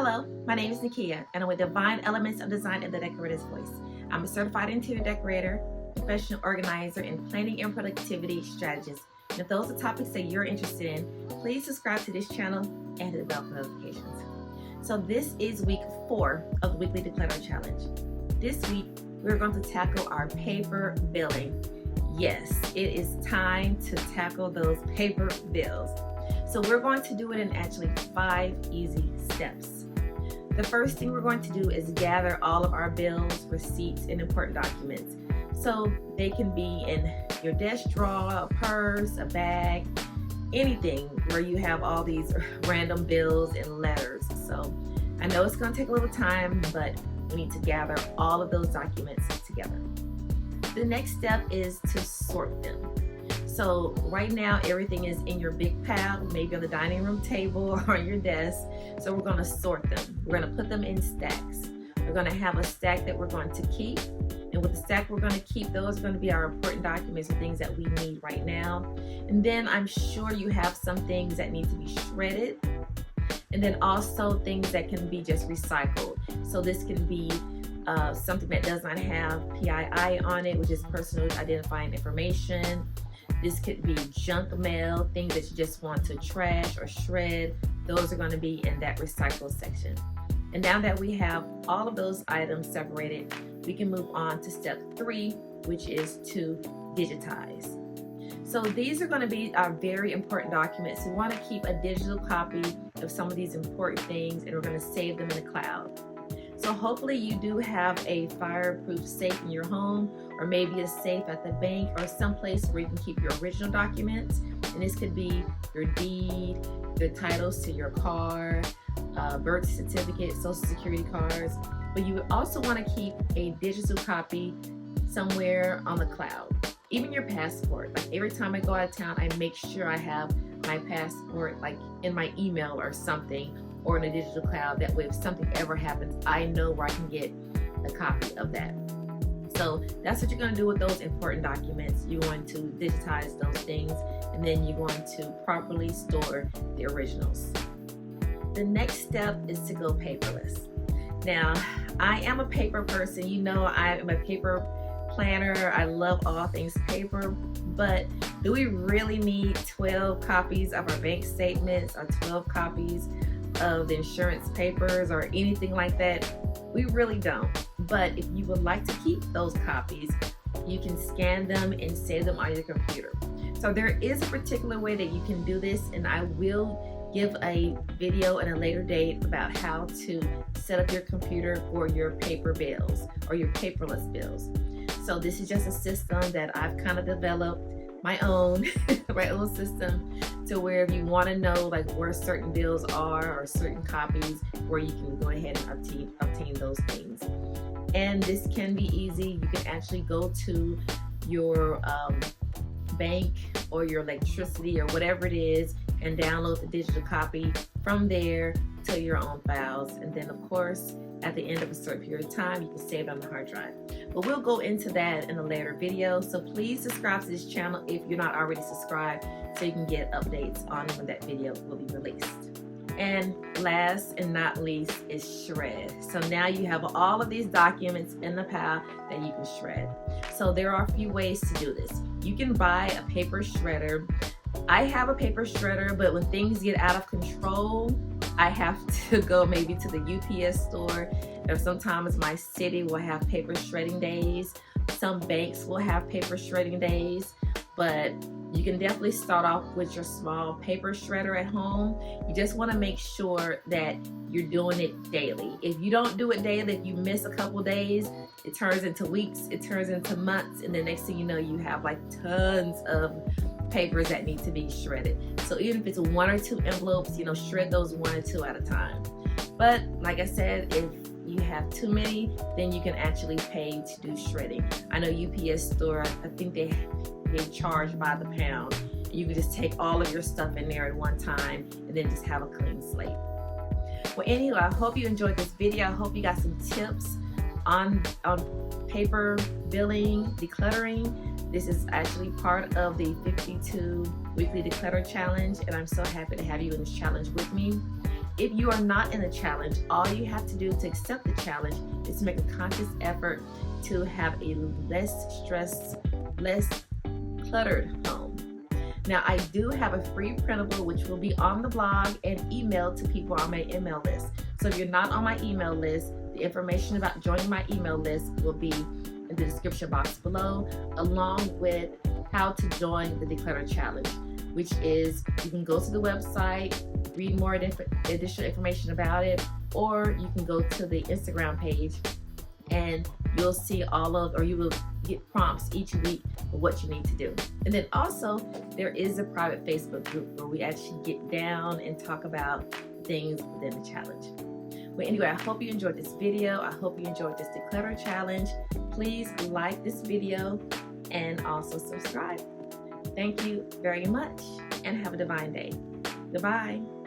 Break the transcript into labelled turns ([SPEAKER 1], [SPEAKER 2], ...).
[SPEAKER 1] Hello, my name is Nakia, and I'm with Divine Elements of Design and the Decorator's Voice. I'm a certified interior decorator, professional organizer, and planning and productivity strategist. And if those are topics that you're interested in, please subscribe to this channel and hit the bell for notifications. So this is week 4 of the Weekly Declutter Challenge. This week, we're going to tackle our paper billing. Yes, it is time to tackle those paper bills. So we're going to do it in actually 5 easy steps. The first thing we're going to do is gather all of our bills, receipts, and important documents. So they can be in your desk drawer, a purse, a bag, anything where you have all these random bills and letters. So I know it's going to take a little time, but we need to gather all of those documents together. The next step is to sort them. So right now, everything is in your big pile, maybe on the dining room table or on your desk. So we're going to sort them. We're going to put them in stacks. We're going to have a stack that we're going to keep. And with the stack we're going to keep, those are going to be our important documents and things that we need right now. And then I'm sure you have some things that need to be shredded. And then also things that can be just recycled. So this can be something that does not have PII on it, which is personal identifying information. This could be junk mail, things that you just want to trash or shred. Those are going to be in that recycle section. And now that we have all of those items separated, we can move on to step 3, which is to digitize. So these are going to be our very important documents. We want to keep a digital copy of some of these important things, and we're going to save them in the cloud. So hopefully you do have a fireproof safe in your home, or maybe a safe at the bank, or someplace where you can keep your original documents. And this could be your deed, the titles to your car, birth certificate, social security cards. But you would also want to keep a digital copy somewhere on the cloud. Even your passport. Like every time I go out of town, I make sure I have my passport like in my email or something, or in a digital cloud. That way if something ever happens, I know where I can get a copy of that. So that's what you're going to do with those important documents. You're going to digitize those things, and then you're going to properly store the originals. The next step is to go paperless. Now, I am a paper person. You know, I am a paper planner. I love all things paper, but do we really need 12 copies of our bank statements or 12 copies of the insurance papers or anything like that? We really don't. But if you would like to keep those copies, you can scan them and save them on your computer. So there is a particular way that you can do this, and I will give a video at a later date about how to set up your computer for your paper bills or your paperless bills. So this is just a system that I've kind of developed, my own system, to where if you want to know like where certain bills are or certain copies, where you can go ahead and obtain those things. And this can be easy. You can actually go to your bank or your electricity or whatever it is and download the digital copy from there to your own files. And then of course, at the end of a certain period of time, you can save it on the hard drive. But we'll go into that in a later video. So please subscribe to this channel if you're not already subscribed, so you can get updates on when that video will be released. And last and not least is shred. So now you have all of these documents in the pile that you can shred. So there are a few ways to do this. You can buy a paper shredder. I have a paper shredder, but when things get out of control, I have to go maybe to the UPS store, or sometimes my city will have paper shredding days. Some banks will have paper shredding days, but you can definitely start off with your small paper shredder at home. You just want to make sure that you're doing it daily. If you don't do it daily, if you miss a couple days, it turns into weeks, it turns into months, and the next thing you know, you have like tons of papers that need to be shredded. So even if it's 1 or 2 envelopes, you know, shred those 1 or 2 at a time. But like I said, if you have too many, then you can actually pay to do shredding. I know UPS store, I think they charge by the pound. You can just take all of your stuff in there at one time and then just have a clean slate. Well, anyway, I hope you enjoyed this video. I hope you got some tips on paper billing, decluttering. This is actually part of the 52 Weekly Declutter Challenge, and I'm so happy to have you in this challenge with me. If you are not in the challenge, all you have to do to accept the challenge is to make a conscious effort to have a less stressed, less cluttered home. Now, I do have a free printable which will be on the blog and emailed to people on my email list. So if you're not on my email list, the information about joining my email list will be in the description box below, along with how to join the Declutter Challenge, which is you can go to the website, read more additional information about it, or you can go to the Instagram page and you'll see you will get prompts each week of what you need to do. And then also there is a private Facebook group where we actually get down and talk about things within the challenge. But anyway, I hope you enjoyed this video. I hope you enjoyed this Declutter Challenge. Please like this video and also subscribe. Thank you very much and have a divine day. Goodbye.